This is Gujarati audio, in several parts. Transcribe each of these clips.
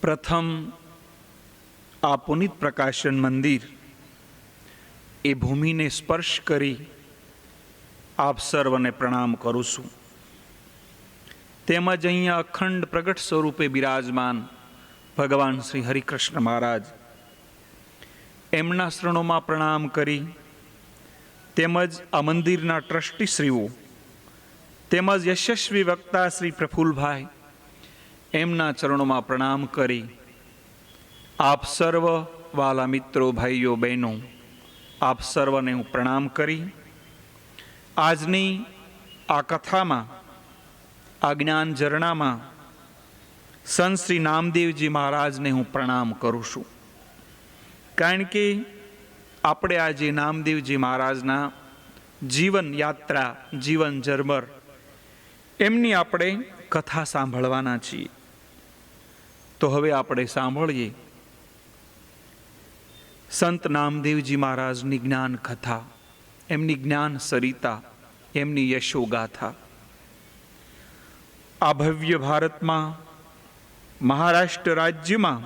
પ્રથમ આ પુનિત પ્રકાશન મંદિર એ ભૂમિને સ્પર્શ કરી આપ સર્વને પ્રણામ કરું છું. તેમજ અહીંયા અખંડ પ્રગટ સ્વરૂપે બિરાજમાન ભગવાન શ્રી હરિકૃષ્ણ મહારાજ, એમના શરણોમાં પ્રણામ કરી, તેમજ આ મંદિરના ટ્રસ્ટીશ્રીઓ, તેમજ યશસ્વી વક્તા શ્રી પ્રફુલભાઈ, એમના ચરણોમાં પ્રણામ કરી, આપ સર્વ વાલા મિત્રો, ભાઈઓ, બહેનો, આપ સર્વને હું પ્રણામ કરી આજની આ કથામાં, આ જ્ઞાન ઝરણામાં સંત શ્રી નામદેવજી મહારાજને હું પ્રણામ કરું છું. કારણ કે આપણે આજે નામદેવજી મહારાજના જીવન યાત્રા, જીવન ઝરમર, એમની આપણે કથા સાંભળવાના છીએ. તો હવે આપણે સાંભળીએ સંત નામદેવજી મહારાજની જ્ઞાન કથા, એમની જ્ઞાન સરિતા, એમની યશોગાથા. આ ભવ્ય ભારતમાં, મહારાષ્ટ્ર રાજ્યમાં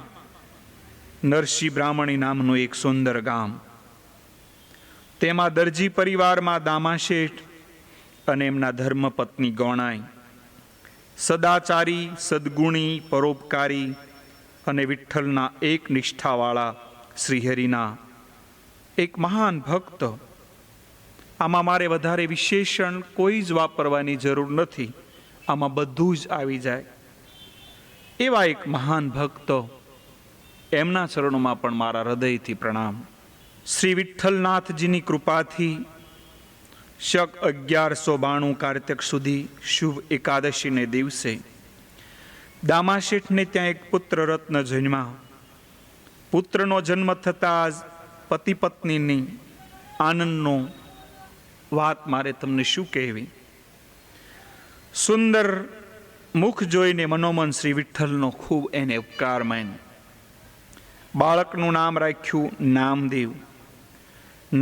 નરસિંહ બ્રાહ્મણી નામનું એક સુંદર ગામ, તેમાં દરજી પરિવારમાં દામાશેઠ અને એમના ધર્મપત્ની ગૌણાઈ સદાચારી, સદગુણી, પરોપકારી અને વિઠ્ઠલના એક નિષ્ઠાવાળા શ્રીહરિના એક મહાન ભક્ત. આમાં મારે વધારે વિશેષણ કોઈ જ વાપરવાની જરૂર નથી, આમાં બધું જ આવી જાય. એવા એક મહાન ભક્ત, એમના ચરણોમાં પણ મારા હૃદયથી પ્રણામ. શ્રી વિઠ્ઠલનાથજીની કૃપાથી શક 1192 કાર્તિક સુધી શુભ એકાદશીને દિવસે દામાશેઠને ત્યાં એક પુત્ર રત્ન જન્મા. પુત્રનો જન્મ થતાં જ પતિ પત્નીની આનંદનો વાત મારે તમને શું કહેવી. સુંદર મુખ જોઈને મનોમન શ્રી વિઠ્ઠલનો ખૂબ એને ઉપકાર માન્યો. બાળકનું નામ રાખ્યું નામદેવ.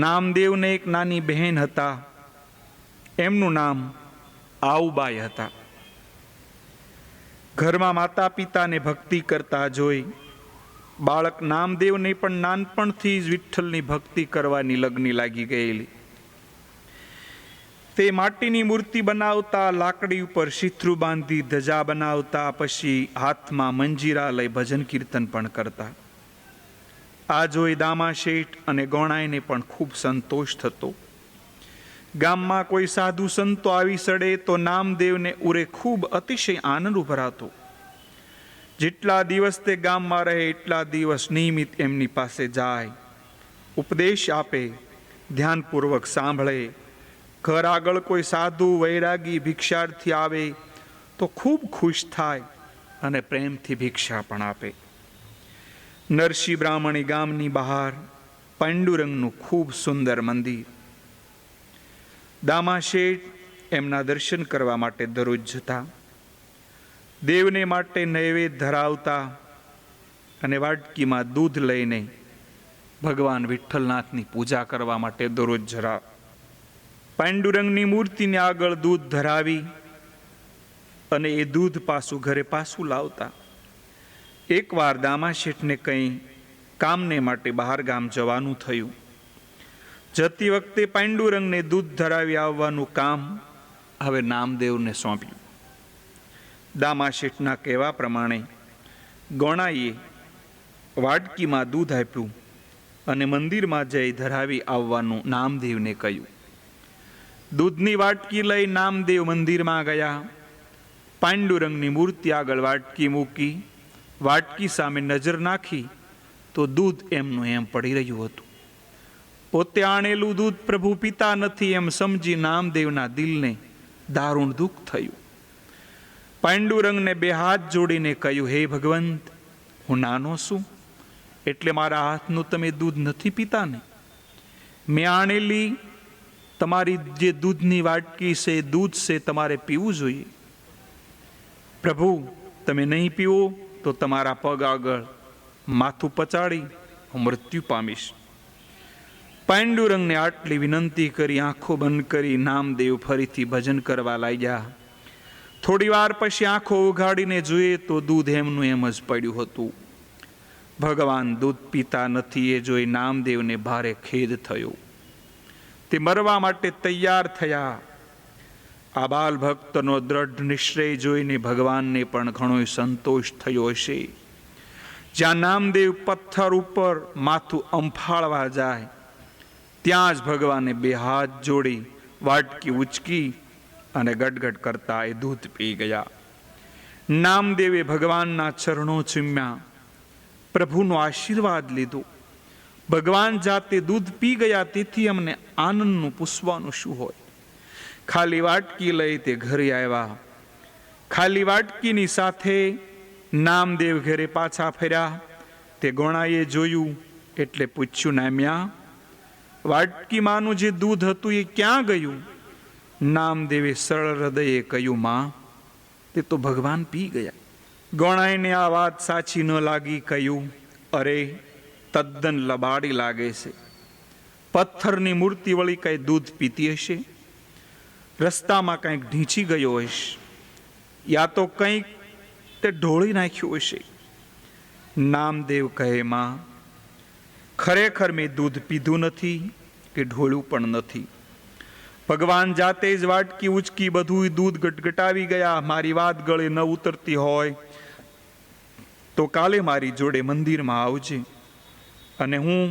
નામદેવને એક નાની બહેન હતા, એમનું નામ આઉબાઈ હતા. ઘરમાં માતા પિતાને ભક્તિ કરતા જોઈ બાળક નામદેવને પણ નાનપણથી જ વિઠ્ઠલની ભક્તિ કરવાની લગ્ની લાગી ગયેલી. તે માટીની મૂર્તિ બનાવતા, લાકડી ઉપર શીથરું બાંધી ધજા બનાવતા, પછી હાથમાં મંજીરા લઈ ભજન કીર્તન પણ કરતા. આ જોઈ દામાશેઠ અને ગૌણાઈને પણ ખૂબ સંતોષ થતો. ગામમાં કોઈ સાધુ સંતો આવી સડે તો નામદેવને ઉરે ખૂબ અતિશય આનંદ ઉભરાતો. જેટલા દિવસ તે ગામમાં રહે એટલા દિવસ નિયમિત એમની પાસે જાય, ઉપદેશ આપે, ધ્યાનપૂર્વક સાંભળે. ઘર આગળ કોઈ સાધુ, વૈરાગી, ભિક્ષાર્થી આવે તો ખૂબ ખુશ થાય અને પ્રેમથી ભિક્ષા પણ આપે. નરસિંહ બ્રાહ્મણી ગામની બહાર પાંડુરંગનું ખૂબ સુંદર મંદિર. દામાશેઠ એમના દર્શન કરવા માટે દરરોજ જતા. દેવને માટે નૈવેદ્ય ધરાવતા અને વાટકીમાં દૂધ લઈને ભગવાન વિઠ્ઠલનાથની પૂજા કરવા માટે દરરોજ જરા પાંડુરંગની મૂર્તિને આગળ દૂધ ધરાવી અને એ દૂધ પાછું ઘરે પાછું લાવતા. એકવાર દામાશેઠને કંઈ કામને માટે બહાર ગામ જવાનું થયું. જતી વખતે પાંડુરંગને દૂધ ધરાવી આવવાનું કામ હવે નામદેવને સોંપ્યું. દામાશેઠના કહેવા પ્રમાણે ગૌણાઈએ વાટકીમાં દૂધ આપ્યું અને મંદિરમાં જઈ ધરાવી આવવાનું નામદેવને કહ્યું. દૂધની વાટકી લઈ નામદેવ મંદિરમાં ગયા. પાંડુરંગની મૂર્તિ આગળ વાટકી મૂકી, વાટકી સામે નજર નાખી તો દૂધ એમનું એમ પડી રહ્યું હતું. પોતે આણેલું દૂધ પ્રભુ પિતા નથી એમ સમજી નામદેવના દિલને દારૂણ દુઃખ થયું. પાંડુરંગને બે હાથ જોડીને કહ્યું, હે ભગવંત, હું નાનો છું એટલે મારા હાથનું તમે દૂધ નથી પીતા ને? મેં આણેલી તમારી જે દૂધની વાટકી છે, દૂધ છે, તમારે પીવું જોઈએ. પ્રભુ, તમે નહીં પીવો તો તમારા પગ આગળ માથું પચાડી હું મૃત્યુ પામીશ. પાંડુરંગને આટલી વિનંતી કરી આંખો બંધ કરી નામદેવ ફરીથી ભજન કરવા લાગ્યા. થોડી વાર પછી આંખો ઉઘાડીને જોઈએ તો દૂધ એમનું એમ જ પડ્યું હતું. ભગવાન દૂધ પીતા નથી એ જોઈ નામદેવને ભારે ખેદ થયો. તે મરવા માટે તૈયાર થયા. આ બાલ ભક્તનો દ્રઢ નિશ્ચય જોઈને ભગવાનને પણ ઘણો સંતોષ થયો હશે. જ્યાં નામદેવ પથ્થર ઉપર માથું અંફાળવા જાય ત્યાં જ ભગવાને બે હાથ જોડી વાટકી ઉચકી અને ગટગટ કરતા એ દૂધ પી ગયા. નામદેવે ભગવાનના ચરણો ચૂમ્યા, પ્રભુનો આશીર્વાદ લીધો. ભગવાન જાતે દૂધ પી ગયા, તેથી અમને આનંદનું પૂછવાનું શું હોય. ખાલી વાટકી લઈ તે ઘરે આવ્યા. ખાલી વાટકીની સાથે નામદેવ ઘરે પાછા ફર્યા. તે ગોણાએ જોયું એટલે પૂછ્યું, નામ્યા, વાટકીમાંનું જે દૂધ હતું એ ક્યાં ગયું? નામદેવે સરળ હૃદયે કહ્યું, માં, તે તો ભગવાન પી ગયા. ગોણાઈને આ વાત સાચી ન લાગી. કહ્યું, અરે, તદ્દન લબાડી લાગે છે. પથ્થરની મૂર્તિ વળી કઈ દૂધ પીતી હશે? રસ્તામાં કંઈક ઢીંચી ગયો હશે, યા તો કંઈક તે ઢોળી નાખ્યું હશે. નામદેવ કહે, માં, ખરેખર મેં દૂધ પીધું નથી કે ઢોળ્યું પણ નથી. ભગવાન જાતે જ વાટકી ઉચકી બધું દૂધ ગટગટાવી ગયા. મારી વાત ગળે ન ઉતરતી હોય તો કાલે મારી જોડે મંદિરમાં આવજે, અને હું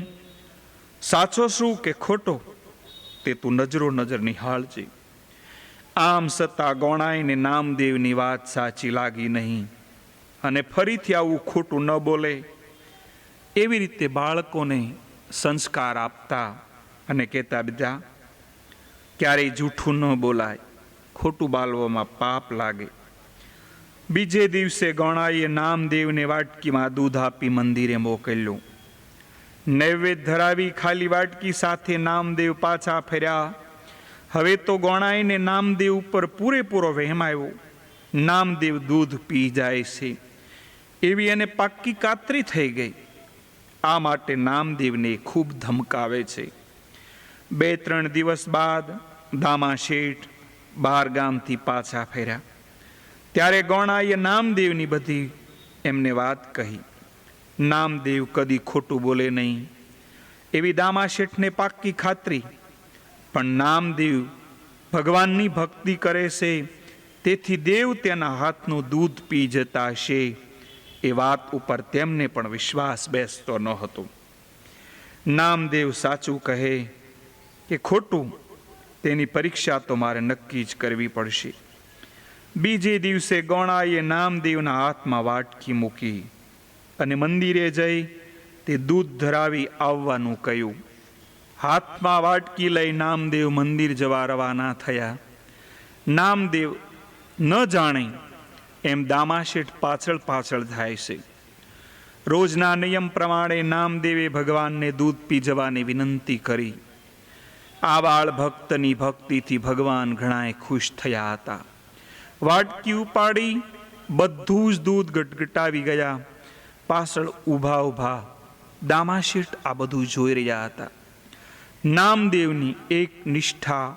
સાચો છું કે ખોટો તે તું નજરો નજર નિહાળજે. આમ છતાં ગોણાઈને નામદેવની વાત સાચી લાગી નહીં, અને ફરીથી આવું ખોટું ન બોલે એવી રીતે બાળકોને સંસ્કાર આપતા અને કહેતા, બધા ક્યારેય જૂઠું ન બોલાય, ખોટું બોલવામાં પાપ લાગે. બીજે દિવસે ગોણાઈએ નામદેવને વાટકીમાં દૂધ આપી મંદિરે મોકલ્યું. નૈવેદ્ય ધરાવી ખાલી વાટકી સાથે નામદેવ પાછા ફર્યા. હવે તો ગોણાઈને નામદેવ ઉપર પૂરેપૂરો વહેમ આવ્યો. નામદેવ દૂધ પી જાય છે એવી એને પાક્કી કાતરી થઈ ગઈ. આ માટે નામદેવને ખૂબ ધમકાવે છે. 2-3 દિવસ બાદ દામા શેઠ બહાર ગામથી પાછા ફર્યા. ત્યારે ગોણાએ નામદેવની બધી એમને વાત કહી. નામદેવ કદી ખોટું બોલે નહીં એવી દામા શેઠને પાક્કી ખાતરી. પણ નામદેવ ભગવાનની ભક્તિ કરે છે, તેથી દેવ તેના હાથનું દૂધ પી જતા હશે એ વાત ઉપર તેમને પણ વિશ્વાસ બેસતો ન હતો. નામદેવ સાચું કહે કે ખોટું તેની પરીક્ષા તો મારે નક્કી જ કરવી પડશે. બીજે દિવસે ગોણાએ નામદેવના હાથમાં વાટકી મૂકી અને મંદિરે જઈ તે દૂધ ધરાવી આવવાનું કહ્યું. હાથમાં વાટકી લઈ નામદેવ મંદિર જવા રવાના થયા. નામદેવ ન જાણે એમ દામાશેઠ પાછળ પાછળ થાય છે. રોજના નિયમ પ્રમાણે નામદેવે ભગવાનને દૂધ પી જવાની વિનંતી કરી. આ બાળ ભક્તની ભક્તિથી ભગવાન ઘણાએ ખુશ થયા હતા. વાટકી ઉપાડી બધું જ દૂધ ગટગટાવી ગયા. પાછળ ઊભા ઊભા દામાશેઠ આ બધું જોઈ રહ્યા હતા. નામદેવની એક નિષ્ઠા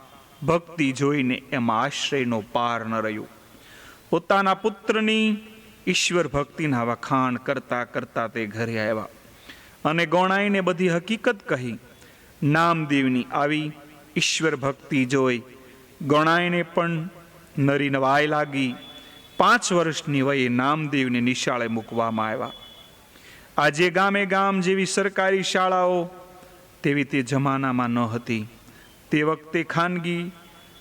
ભક્તિ જોઈને એમાં આશ્રયનો પાર ન રહ્યો. પોતાના પુત્રની ઈશ્વર ભક્તિના વખાણ કરતા કરતા તે ઘરે આવ્યા અને ગોણાઈને બધી હકીકત કહી. નામદેવની આવી ઈશ્વર ભક્તિ જોઈ ગોણાઈને પણ નરી નવાઈ લાગી. 5 વર્ષની વયે નામદેવને નિશાળે મૂકવામાં આવ્યા. આજે ગામે ગામ જેવી સરકારી શાળાઓ તેવી તે જમાનામાં ન હતી. તે વખતે ખાનગી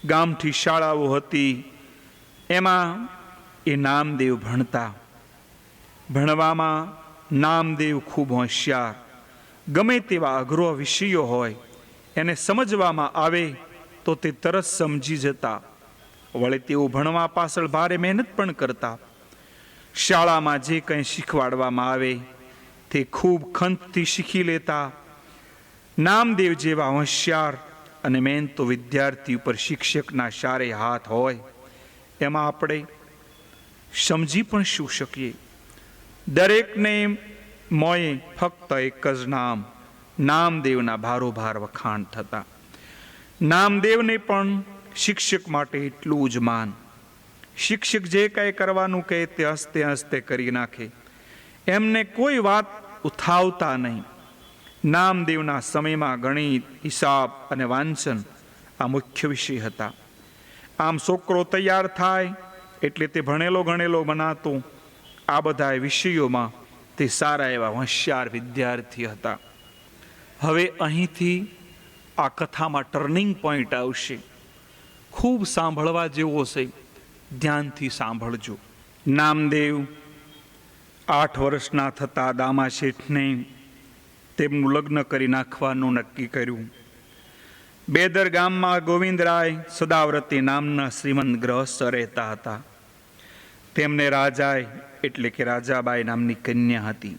ગામઠી શાળાઓ હતી. એમાં એ નામદેવ ભણતા. ભણવામાં નામદેવ ખૂબ હોશિયાર. ગમે તેવા અઘરો વિષયો હોય એને સમજવામાં આવે તો તે તરત સમજી જતા. વળી તેઓ ભણવા પાછળ ભારે મહેનત પણ કરતા. શાળામાં જે કંઈ શીખવાડવામાં આવે તે ખૂબ ખંતથી શીખી લેતા. નામદેવ જેવા હોશિયાર અને મહેનતો વિદ્યાર્થી ઉપર શિક્ષકના સારે હાથ હોય એમાં આપણે સમજી પણ શું શકીએ. દરેકને મોએ ફક્ત એક જ નામ નામદેવના ભારોભાર વખાણ થતા. નામદેવને પણ શિક્ષક માટે એટલું જ માન. શિક્ષક જે કાંઈ કરવાનું કહે તે હસતે હસતે કરી નાખે. એમને કોઈ વાત ઉથાવતા નહીં. નામદેવના સમયમાં ગણિત, હિસાબ અને વાંચન આ મુખ્ય વિષય હતા. આમ છોકરો તૈયાર થાય એટલે તે ભણેલો ગણેલો બનાતો. આ બધા વિષયોમાં તે સારા એવા હોશિયાર વિદ્યાર્થી હતા. હવે અહીંથી આ કથામાં ટર્નિંગ પોઈન્ટ આવશે. ખૂબ સાંભળવા જેવો છે, ધ્યાનથી સાંભળજો. નામદેવ 8 વર્ષના થતા દામા શેઠને તેમનું લગ્ન કરી નાખવાનું નક્કી કર્યું. બેદર ગામમાં ગોવિંદરાય સદાવ્રતી નામના શ્રીમંત ગ્રહસ્થ રહેતા હતા. તેમને રાજાએ એટલે કે રાજાબાઈ નામની કન્યા હતી.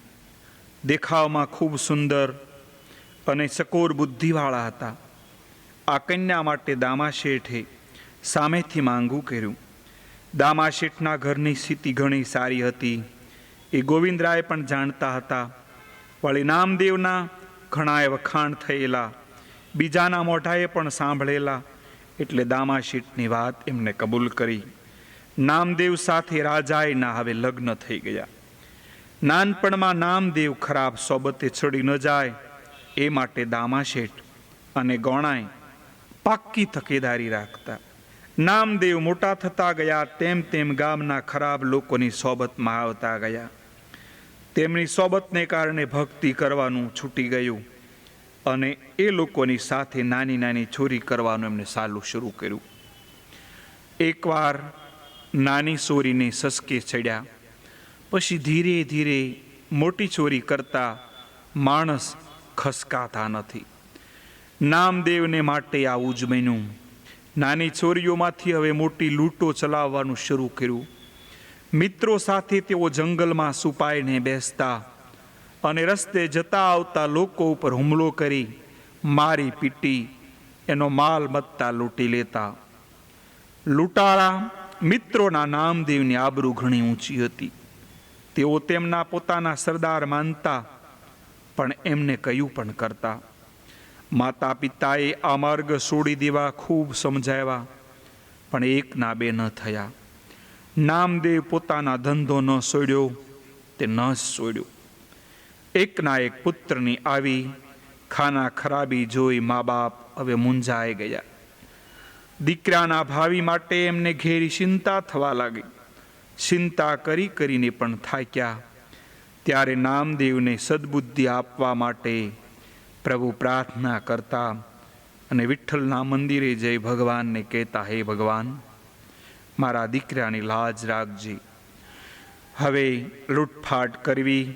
દેખાવમાં ખૂબ સુંદર અને ચકોર બુદ્ધિવાળા હતા. આ કન્યા માટે દામા શેઠે સામેથી માંગવું કર્યું. દામા શેઠના ઘરની સ્થિતિ ઘણી સારી હતી. એ ગોવિંદરાય પણ જાણતા હતા. વળી નામદેવના ઘણાએ વખાણ થયેલા, બીજાના મોઢાએ પણ સાંભળેલા, એટલે દામા શેઠની વાત એમને કબૂલ કરી. નામદેવ સાથે રાજાએના હવે લગ્ન થઈ ગયા. નાનપણમાં નામદેવ ખરાબ સોબતે ચડી ન જાય એ માટે દામા શેઠ અને ગોણાએ પાક્કી તકેદારી રાખતા. નામદેવ મોટા થતા ગયા તેમ તેમ ગામના ખરાબ લોકોની સોબતમાં આવતા ગયા. તેમની સોબતને કારણે ભક્તિ કરવાનું છૂટી ગયું અને એ લોકોની સાથે નાની નાની ચોરી કરવાનું એમને સાલું શરૂ કર્યું. એકવાર નાની ચોરીને સસકે ચડ્યા, પછી ધીરે ધીરે મોટી ચોરી કરતા માણસ ખસકાતા નથી. નામદેવને માટે આવું જ બન્યું. નાની ચોરીઓમાંથી હવે મોટી લૂંટો ચલાવવાનું શરૂ કર્યું. મિત્રો સાથે તેઓ જંગલમાં છુપાઈને બેસતા અને રસ્તે જતા આવતા લોકો ઉપર હુમલો કરી મારી પીટી એનો માલ મત્તા લૂંટી લેતા. લૂંટારા મિત્રોના નામદેવની આબરૂ ઘણી ઊંચી હતી. તેઓ તેમના પોતાના સરદાર માનતા, પણ એમને કયું પણ કરતા. માતા પિતાએ આ માર્ગ છોડી દેવા ખૂબ સમજાવ્યા, પણ એકના બે ન થયા. નામદેવ પોતાના ધંધો ન છોડ્યો તે ન છોડ્યો. એકના એક પુત્રની આવી ખાના ખરાબી જોઈ મા બાપ હવે મૂંઝાઈ ગયા. દીકરાના ભાવિ માટે એમને ઘેરી ચિંતા થવા લાગી. ચિંતા કરી કરીને પણ થાક્યા. ત્યારે નામદેવને સદબુદ્ધિ આપવા માટે પ્રભુ પ્રાર્થના કરતા અને વિઠ્ઠલના મંદિરે જઈ ભગવાનને કહેતા, હે ભગવાન, મારા દીકરાની લાજ રાખજે. હવે લૂંટફાટ કરવી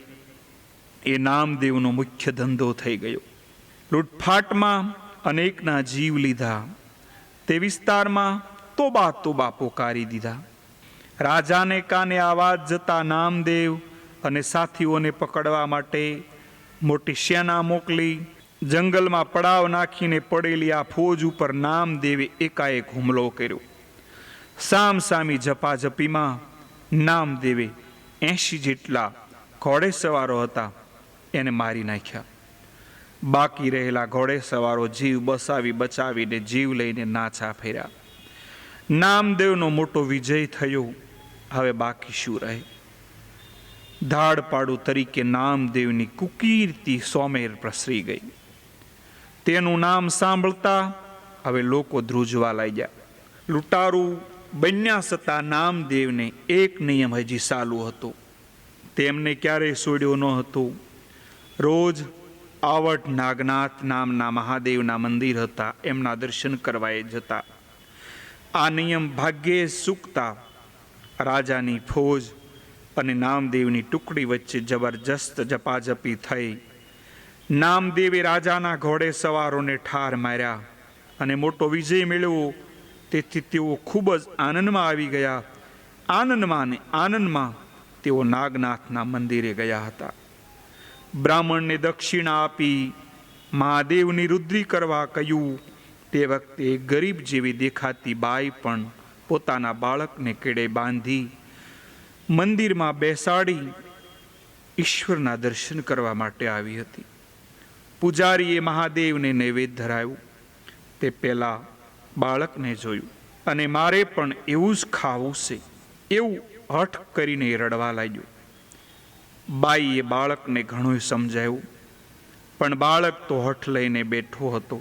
એ નામદેવનો મુખ્ય ધંધો થઈ ગયો. લૂંટફાટમાં અનેકના જીવ લીધા. તે વિસ્તારમાં તોબા તોબા પોકારી દીધા. રાજાને કાને આવાજ જતા નામદેવ અને સાથીઓને પકડવા માટે મોટી સેના મોકલી. જંગલમાં પડાવ નાખીને પડેલી આ ફોજ ઉપર નામદેવે એકાએક હુમલો કર્યો. સામસામી ઝપાઝપીમાં નામદેવે 80 જેટલા ઘોડેસવારો હતા એને મારી નાખ્યા. બાકી રહેલા ઘોડેસવારો જીવ બચાવીને જીવ લઈને નાચા ફેર્યા. નામદેવનો મોટો વિજય થયો. હવે બાકી શું રહે? ધાડપાડુ તરીકે નામદેવની કુકીર્તિ સોમેર પ્રસરી ગઈ. તેનું નામ સાંભળતા હવે લોકો ધ્રુજવા લાગ્યા. લૂંટારૂ બન્યા છતાં નામદેવને એક નિયમ હજી ચાલુ હતો. તેમને ક્યારેય છોડ્યો ન હતો. રોજ આવટ નાગનાથ નામના મહાદેવના મંદિર હતા, એમના દર્શન કરવા એ જતા. આ નિયમ ભાગ્યે ચૂકતા રાજાની ફોજ અને નામદેવની ટુકડી વચ્ચે જબરજસ્ત ઝપાઝપી થઈ. નામદેવે રાજાના ઘોડે સવારોને ઠાર માર્યા અને મોટો વિજય મેળવ્યો. તેથી તેઓ ખૂબ જ આનંદમાં આવી ગયા. આનંદમાં તેઓ નાગનાથના મંદિરે ગયા હતા. બ્રાહ્મણને દક્ષિણા આપી મહાદેવની રુદ્રી કરવા કહ્યું. તે વખતે ગરીબ જેવી દેખાતી બાઈ પણ પોતાના બાળકને કેડે બાંધી મંદિરમાં બેસાડી ઈશ્વરના દર્શન કરવા માટે આવી હતી. પૂજારીએ મહાદેવને નૈવેદ્ય ધરાવ્યું. તે પહેલાં બાળકને જોયું અને મારે પણ એવું જ ખાવું છે એવું હઠ કરીને રડવા લાગ્યો. બાઈએ બાળકને ઘણું સમજાવ્યું, પણ બાળક તો હઠ લઈને બેઠો હતો.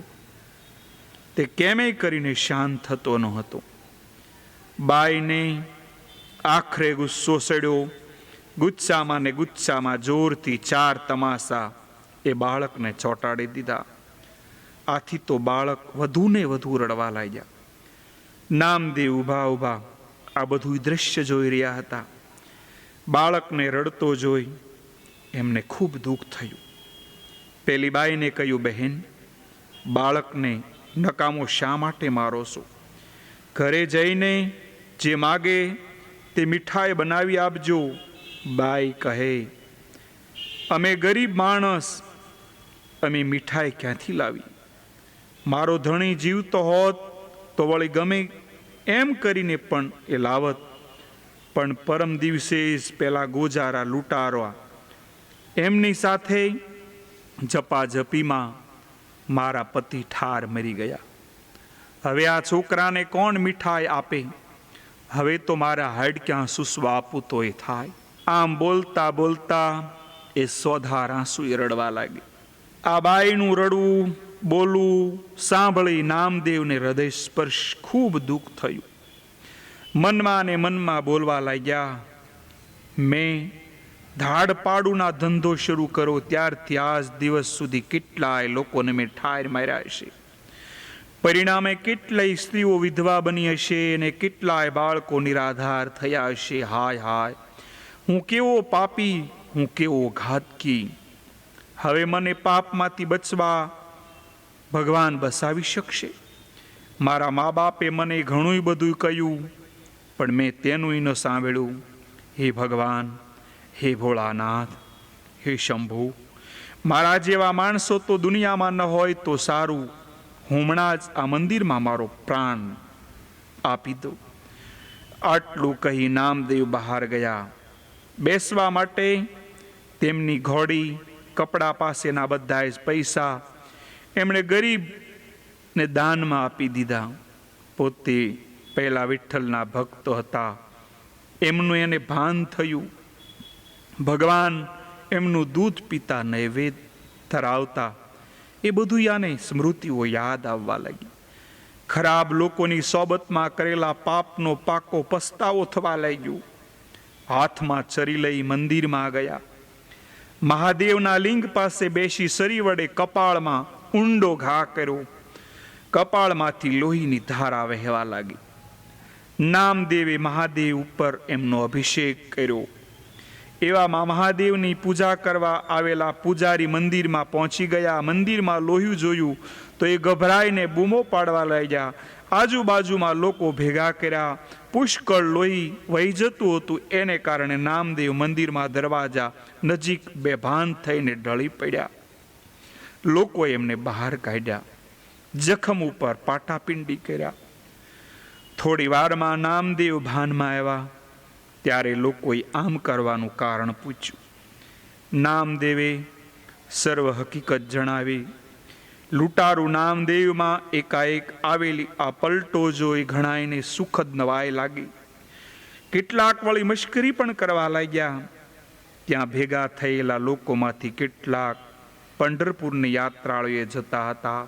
તે કેમેય કરીને શાંત થતો ન હતો. બાઈને આખરે ગુસ્સો સડ્યો. ગુસ્સામાં ને ગુસ્સામાં જોરથી 4 તમાસા એ બાળકને ચોંટાડી દીધા. આથી તો બાળક વધુ ને વધુ રડવા લાગ્યા. નામદેવ ઊભા ઊભા આ બધું દ્રશ્ય જોઈ રહ્યા હતા. બાળકને રડતો જોઈ એમને ખૂબ દુઃખ થયું. પેલી બાઈને કહ્યું, બહેન, બાળકને નકામો શા માટે મારો છો? ઘરે જઈને જે માગે તે મીઠાઈ બનાવી આપજો. બાઈ કહે, અમે ગરીબ માણસ, અમે મીઠાઈ ક્યાંથી લાવી? મારો ધણી જીવતો હોત તો વળી ગમે એમ કરીને પણ એ લાવત, પણ પરમ દિવસે જ પેલા ગોજારા લૂંટારવા એમની સાથે જપાજપીમાં મારા પતિ ઠાર મરી ગયા. હવે આ છોકરાને કોણ મીઠાઈ આપે? હવે તો મારા હાડક્યાં સૂસવા આપું તો એ થાય. આમ બોલતા બોલતા એ સોધાર આંસુએ રડવા લાગી. આ બાઈનું રડવું બોલવું સાંભળી નામદેવને હૃદય સ્પર્શ ખૂબ દુઃખ થયું. મનમાં ને મનમાં બોલવા લાગ્યા, મેં ધાડપાડુના ધંધો શરૂ કર્યો ત્યારથી આજ દિવસ સુધી કેટલાય લોકોને મેં ઠાર માર્યા હશે. પરિણામે કેટલાય સ્ત્રીઓ વિધવા બની હશે અને કેટલાય બાળકો નિરાધાર થયા હશે. હાય હાય, હું કેવો પાપી, હું કેવો ઘાતકી. હવે મને પાપમાંથી બચવા ભગવાન બસાવી શકશે? મારા મા બાપે મને ઘણું બધું કહ્યું, પણ મેં તેનું ન સાંભળ્યું. હે ભગવાન, હે ભોળાનાથ, હે શંભુ, મારા જેવા માણસો તો દુનિયામાં ન હોય તો સારું. હમણાં જ આ મંદિરમાં મારો પ્રાણ આપી દો. આટલું કહી નામદેવ બહાર ગયા. બેસવા માટે તેમની ઘોડી, કપડા પાસેના બધા જ પૈસા એમણે ગરીબને દાનમાં આપી દીધા. પોતે પહેલા વિઠ્ઠલના ભક્તો હતા. એમનું એને ભાન થયું. ભગવાન એમનું દૂધ પીતા, નૈવેદ્ય ધરાવતા, એ બધું યાને સ્મૃતિઓ યાદ આવવા લાગી. ખરાબ લોકોની સોબતમાં કરેલા પાપનો પાકો પસ્તાવો થવા લાગ્યો. હાથમાં ચરી લઈ મંદિરમાં ગયા. મહાદેવના લિંગ પાસે બેસી શરી વડે કપાળમાં ઊંડો ઘા કર્યો. કપાળમાંથી લોહીની ધારા વહેવા લાગી. નામદેવે મહાદેવ ઉપર એમનો અભિષેક કર્યો. એવામાં મહાદેવની પૂજા કરવા આવેલા પૂજારી મંદિરમાં પહોંચી ગયા. મંદિરમાં લોહી જોયું તો એ ગભરાઈને બૂમો પાડવા લાગ્યા. આજુબાજુમાં લોકો ભેગા કર્યા. પુષ્કળ લોહી વહી જતું હતું. એને કારણે નામદેવ મંદિરમાં દરવાજા નજીક બેભાન થઈને ઢળી પડ્યા. લોકોએ એમને બહાર કાઢ્યા. જખમ ઉપર પાટાપિંડી કર્યા. થોડી વારમાં નામદેવ ભાનમાં આવ્યા. ત્યારે લોકોએ આમ કરવાનું કારણ પૂછ્યું. નામદેવે સર્વ હકીકત જણાવી. લૂંટારૂ નામદેવમાં એકાએક આવેલી આ પલટો જોઈ ઘણાઈને સુખદ નવાઈ લાગી. કેટલાક વળી મશ્કરી પણ કરવા લાગ્યા. ત્યાં ભેગા થયેલા લોકોમાંથી કેટલાક પંઢરપુરની યાત્રાળુએ જતા હતા.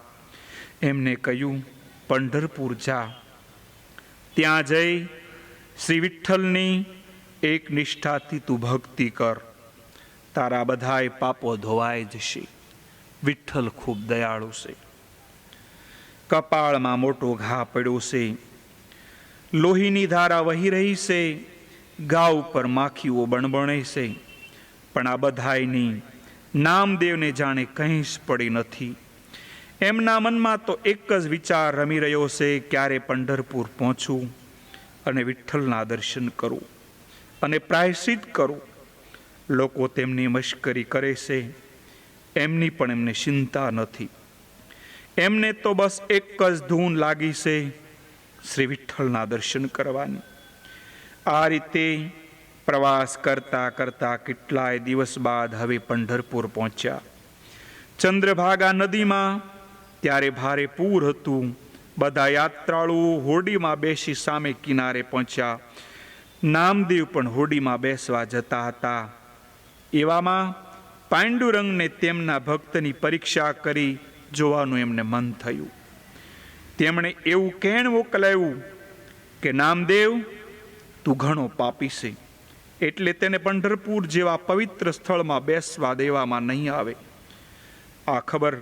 એમને કહ્યું, પંઢરપુર જા, ત્યાં જઈ શ્રી વિઠ્ઠલની એક નિષ્ઠાથી તું ભક્તિ કર, તારા બધાય પાપો ધોવાઈ જશે. વિઠ્ઠલ ખૂબ દયાળુ છે. કપાળમાં મોટો ઘા પડ્યો છે. લોહીની ધારા વહી રહી છે. ઘા ઉપર માખીઓ બણબણે છે. પણ આ બધાયની નામદેવને જાણે કંઈ જ પડી નથી. એમના મનમાં તો એક જ વિચાર રમી રહ્યો છે, ક્યારે પંઢરપુર પહોંચું અને વિઠ્ઠલના દર્શન કરું અને પ્રાયશ્ચિત કરું. લોકો તેમની મશ્કરી કરે છે, એમની પણ એમને ચિંતા નથી. એમને તો બસ એક જ ધૂન લાગી છે, શ્રી વિઠ્ઠલના દર્શન કરવાની. આ રીતે પ્રવાસ કરતા કરતા કેટલાય દિવસ બાદ હવે પંઢરપુર પહોંચ્યા. ચંદ્રભાગા નદીમાં ત્યારે ભારે પૂર હતું. બધા યાત્રાળુઓ હોડીમાં બેસી સામે કિનારે પહોંચ્યા. નામદેવ પણ હોડીમાં બેસવા જતા હતા. એવામાં પાંડુરંગને તેમના ભક્તની પરીક્ષા કરી જોવાનું એમને મન થયું. તેમણે એવું કહેણ મોકલાયું કે નામદેવ, તું ઘણો પાપી છે, એટલે તેને પંઢરપુર જેવા પવિત્ર સ્થળમાં બેસવા દેવામાં નહીં આવે. આ ખબર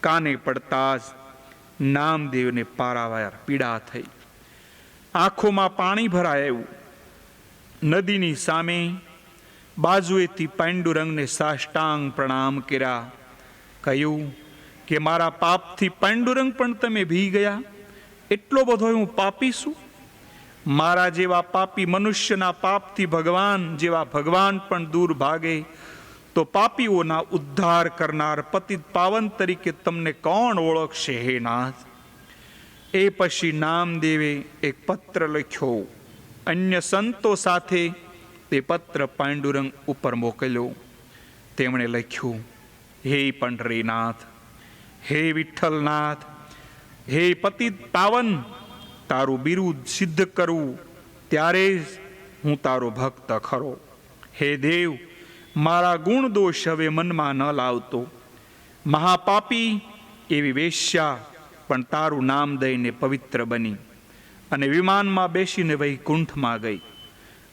કાને પડતા જ નામદેવને પારાવાર પીડા થઈ. આંખોમાં પાણી ભરાયું. નદીની સામે બાજુએથી પાંડુરંગને સાષ્ટાંગ પ્રણામ કર્યા. કહ્યું કે મારા પાપથી પાંડુરંગ પણ તમે ભી ગયા? એટલો બધો હું પાપી છું? મારા જેવા પાપી મનુષ્યના પાપથી ભગવાન જેવા ભગવાન પણ દૂર ભાગે, તો પાપીઓના ઉદ્ધાર કરનાર પતિત પાવન તરીકે તમને કોણ ઓળખશે હે નાથ? એ પછી નામદેવે એક પત્ર લખ્યો. અન્ય સંતો સાથે તે પત્ર પાંડુરંગ ઉપર મોકલ્યો. તેમણે લખ્યું, હે પંઢરીનાથ, હે વિઠ્ઠલનાથ, હે પતિત પાવન, તારું બિરુદ સિદ્ધ કરવું ત્યારે જ હું તારો ભક્ત ખરો. હે દેવ, મારા ગુણ દોષ હવે મનમાં ન લાવતો. મહાપાપી એવી વેશ્યા પણ તારું નામ દઈને પવિત્ર બની અને વિમાનમાં બેસીને વૈકુંઠમાં ગઈ.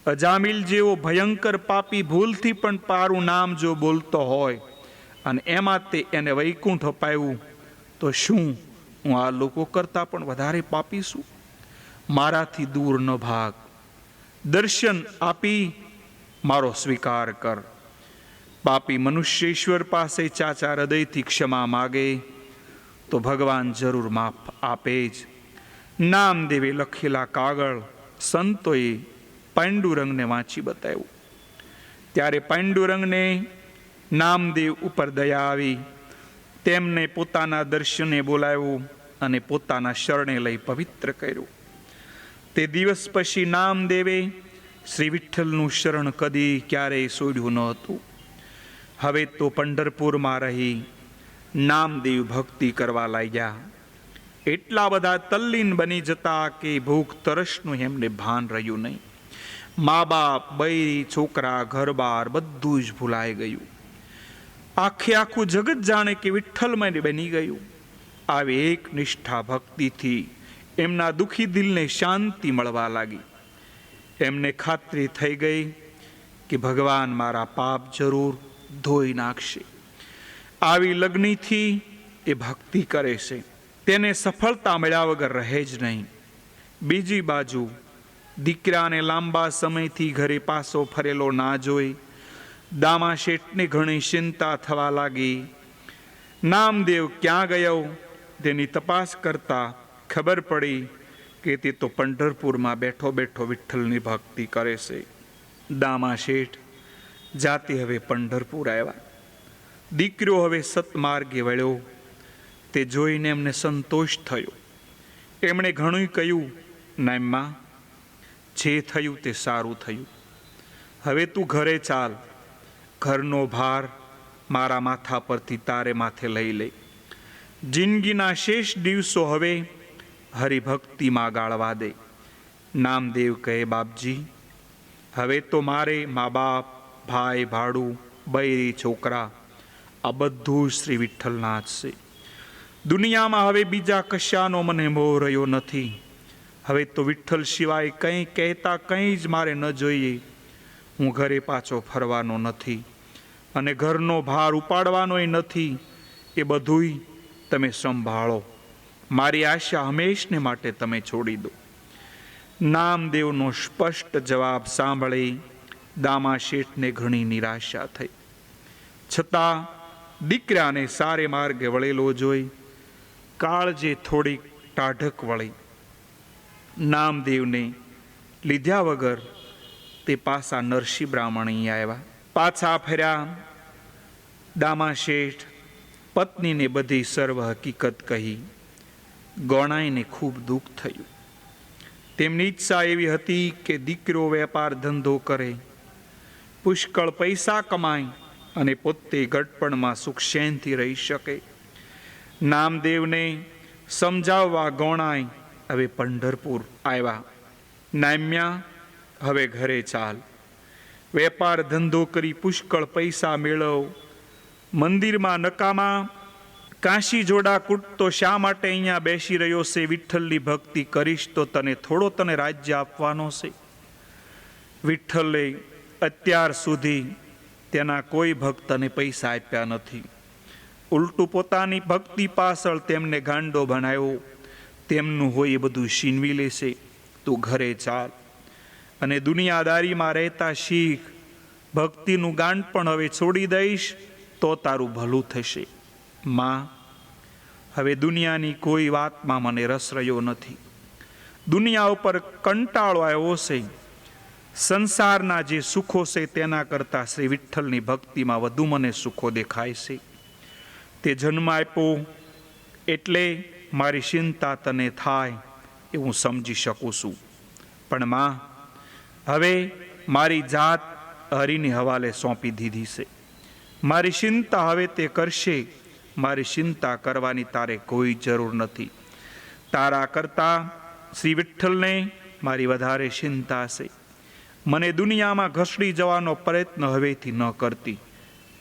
અજામિલ જેવો ભયંકર પાપી ભૂલથી પણ તારું નામ જો બોલતો હોય અને એમાં તે એને વૈકુંઠ અપાયું, તો શું હું આ લોકો કરતાં પણ વધારે પાપી છું? મારાથી દૂર ન ભાગ. દર્શન આપી મારો સ્વીકાર કર. પાપી મનુષ્ય ઈશ્વર પાસે ચાચા હૃદયથી ક્ષમા માગે તો ભગવાન જરૂર માફ આપે જ. નામદેવે લખેલા કાગળ સંતોએ પાંડુરંગને વાંચી બતાવ્યું. ત્યારે પાંડુરંગને નામદેવ ઉપર દયા આવી. તેમને પોતાના દર્શને બોલાવ્યું અને પોતાના શરણે લઈ પવિત્ર કર્યું. તે દિવસ પછી નામદેવે શ્રી વિઠ્ઠલનું શરણ કદી ક્યારેય છોડ્યું ન હતું. હવે તો પંઢરપુરમાં રહી નામદેવ ભક્તિ કરવા લાગ્યા. એટલા બધા તલ્લીન બની જતા કે ભૂખ તરસનું એમને ભાન રહ્યું નહીં. મા બાપ, બૈરી, છોકરા, ઘરબાર બધું જ ભૂલાઈ ગયું. આખું જગત જાણે કે વિઠ્ઠલમય બની ગયું. આવી એક નિષ્ઠા ભક્તિથી એમના દુઃખી દિલને શાંતિ મળવા લાગી. એમને ખાતરી થઈ ગઈ કે ભગવાન મારા પાપ જરૂર ધોઈ નાખશે. આવી લગ્નથી એ ભક્તિ કરે છે, તેને સફળતા મળ્યા વગર રહે જ નહીં. બીજી બાજુ દીકરાને લાંબા સમયથી ઘરે પાસો ફરેલો ના જોઈ દામા શેઠને ઘણી ચિંતા થવા લાગી. નામદેવ ક્યાં ગયો તેની તપાસ કરતા ખબર પડી કે તે તો પંઢરપુરમાં બેઠો બેઠો વિઠ્ઠલની ભક્તિ કરે છે. દામા શેઠ જાતે હવે પંઢરપુર આવ્યા. દીકરો હવે સતમાર્ગે વળ્યો. તે જોઈને એમને સંતોષ થયો. એમણે ઘણું કહ્યું, નામમાં જે થયું તે સારું થયું. હવે તું ઘરે ચાલ. ઘરનો ભાર મારા માથા પરથી તારે માથે લઈ લે. જિંદગીના શેષ દિવસો હવે હરિભક્તિમાં ગાળવા દે. નામદેવ કહે, બાપજી, હવે તો મારે મા બાપ, ભાઈ, ભાડું, બૈરી, છોકરા આ બધું શ્રી વિઠ્ઠલના જ છે. દુનિયામાં હવે બીજા કશાનો મને મોહ રહ્યો નથી. હવે તો વિઠ્ઠલ સિવાય કંઈ કહેતા કંઈ જ મારે ન જોઈએ. હું ઘરે પાછો ફરવાનો નથી અને ઘરનો ભાર ઉપાડવાનોય નથી. એ બધુંય તમે સંભાળો. મારી આશા હંમેશને માટે તમે છોડી દો. નામદેવનો સ્પષ્ટ જવાબ સાંભળી દામા શેઠને ઘણી નિરાશા થઈ. છતાં દીકરાને સારે માર્ગે વળેલો જોઈ કાળજે થોડીક ટાઢક વળી. નામદેવને લીધા વગર તે પાછા નરસિંહ બ્રાહ્મણ અહીં આવ્યા. પાછા ફર્યા. દામા શેઠ પત્નીને બધી સર્વ હકીકત કહી. ગોણાઈને ખૂબ દુઃખ થયું. તેમની ઈચ્છા એવી હતી કે દીકરો વેપાર ધંધો કરે, પુષ્કળ પૈસા કમાય અને પોતે ગઢપણમાં સુખ શાંતિ રહી શકે. નામદેવને સમજાવવા ગોણાઈ હવે પંઢરપુર આવ્યા. નામ્યા, હવે ઘરે ચાલ. વેપાર ધંધો કરી પુષ્કળ પૈસા મેળવ, મંદિરમાં નકામા કાશી જોડા કૂટતો શા માટે અહીંયા બેસી રહ્યો છે? વિઠ્ઠલની ભક્તિ કરીશ તો તને રાજ્ય આપવાનો છે. વિઠ્ઠલે અત્યાર સુધી તેના કોઈ ભક્તને પૈસા આપ્યા નથી. ઉલટું પોતાની ભક્તિ પાછળ તેમને ગાંડો બનાવ્યો. તેમનું હોય એ બધું છીનવી લેશે. તું ઘરે ચાલ અને દુનિયાદારીમાં રહેતા શીખ. ભક્તિનું ગાંડ પણ હવે છોડી દઈશ તો તારું ભલું થશે. માં, હવે દુનિયાની કોઈ વાતમાં મને રસ રહ્યો નથી. દુનિયા ઉપર કંટાળો આવ્યો છે. સંસારના જે સુખો છે તેના કરતાં શ્રી વિઠ્ઠલની ભક્તિમાં વધુ મને સુખો દેખાય છે. તે જન્મ આપ્યો એટલે મારી ચિંતા તને થાય એ હું સમજી શકું છું. પણ માં, હવે મારી જાત હરિની હવાલે સોંપી દીધી છે. મારી ચિંતા હવે તે કરશે. મારી ચિંતા કરવાની તારે કોઈ જરૂર નથી. તારા કરતાં શ્રી વિઠ્ઠલને મારી વધારે ચિંતા છે. મને દુનિયામાં ઘસડી જવાનો પ્રયત્ન હવેથી ન કરતી,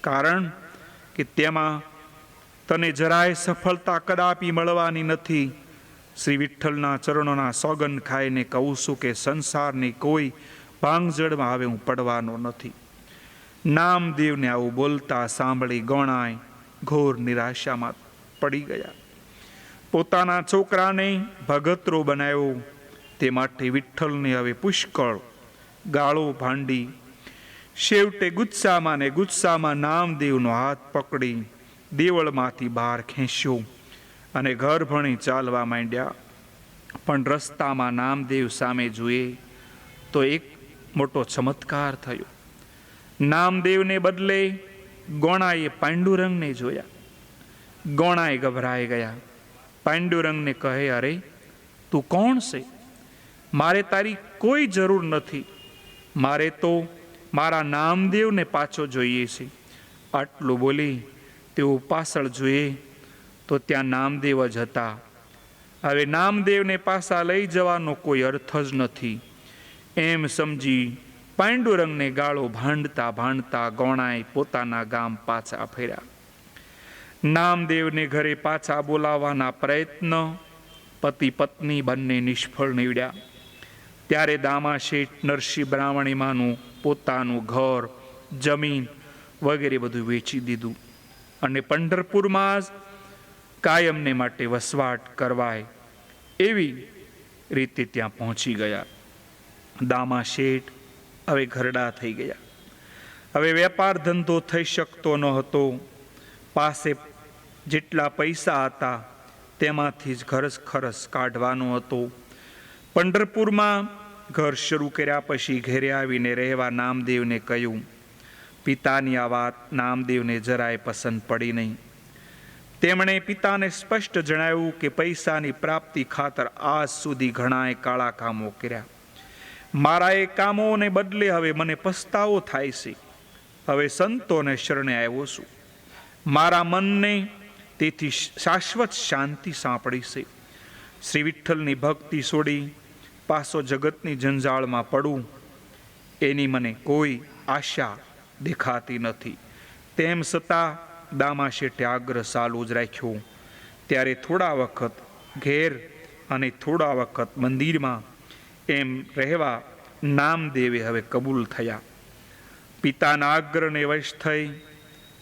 કારણ કે તેમાં તને જરાય સફળતા કદાપી મળવાની નથી. શ્રી વિઠ્ઠલના ચરણોના સોગન ખાઈને કહું છું કે સંસારની કોઈ ભાંગજળમાં હવે હું પડવાનો નથી. નામદેવને આવું બોલતા સાંભળી ગોણાય ઘોર નિરાશામાં પડી ગયા. પોતાના છોકરાને ભગતરો બનાવ્યો તે માટે વિઠ્ઠલને હવે પુષ્કળ ગાળો ભાંડી છેવટે ગુસ્સામાં નામદેવનો હાથ પકડી દેવળમાંથી બહાર ખેંચ્યો અને ઘર ભણી ચાલવા માંડ્યા. પણ રસ્તામાં નામદેવ સામે જોઈએ તો એક મોટો ચમત્કાર થયો. નામદેવને બદલે ગોણાએ પાંડુરંગને જોયા. ગોણાએ ગભરાઈ ગયા. પાંડુરંગને કહે, અરે તું કોણ છે? મારે તારી કોઈ જરૂર નથી. મારે તો મારા નામદેવને પાછો જોઈએ છે. આટલું બોલી તેઓ પાછળ જોઈએ તો ત્યાં નામદેવ જ હતા. હવે નામદેવને પાછા લઈ જવાનો કોઈ અર્થ જ નથી એમ સમજી પાંડુરંગને ગાળો ભાંડતા ગોણાએ પોતાના ગામ પાછા ફર્યા. નામદેવને ઘરે પાછા બોલાવવાના પ્રયત્ન પતિ પત્ની બંને નિષ્ફળ નીવડ્યા. ત્યારે દામા શેઠ નરસિંહ બ્રાહ્મણીમાનું પોતાનું ઘર, જમીન વગેરે બધું વેચી દીધું અને પંઢરપુરમાં જ કાયમને માટે વસવાટ કરવાય એવી રીતે ત્યાં પહોંચી ગયા. દામા શેઠ હવે ઘરડા થઈ ગયા. હવે વેપાર ધંધો થઈ શકતો ન હતો. પાસે જેટલા પૈસા હતા તેમાંથી જ ખર્ચ કાઢવાનો હતો. પંઢરપુરમાં ઘર શરૂ કર્યા પછી ઘેરે આવીને રહેવા નામદેવને કહ્યું. પિતાની આ વાત નામદેવને જરાય પસંદ પડી નહીં. તેમણે પિતાને સ્પષ્ટ જણાવ્યું કે પૈસાની પ્રાપ્તિ ખાતર આજ સુધી ઘણાએ કાળા કામો કર્યા. મારા એ કામોને બદલે હવે મને પસ્તાવો થાય છે. હવે સંતોને શરણે આવ્યો છું. મારા મનને તેથી શાશ્વત શાંતિ સાંપડી છે. શ્રી વિઠ્ઠલની ભક્તિ છોડી પાછો જગતની જંજાળમાં પડું એની મને કોઈ આશા દેખાતી નથી. તેમ છતાં દામા શેઠે આગ્રહ ચાલુ જ રાખ્યો. ત્યારે થોડા વખત ઘેર અને થોડા વખત મંદિરમાં એમ રહેવા નામદેવે હવે કબૂલ થયા. પિતાના આગ્રહને વશ થઈ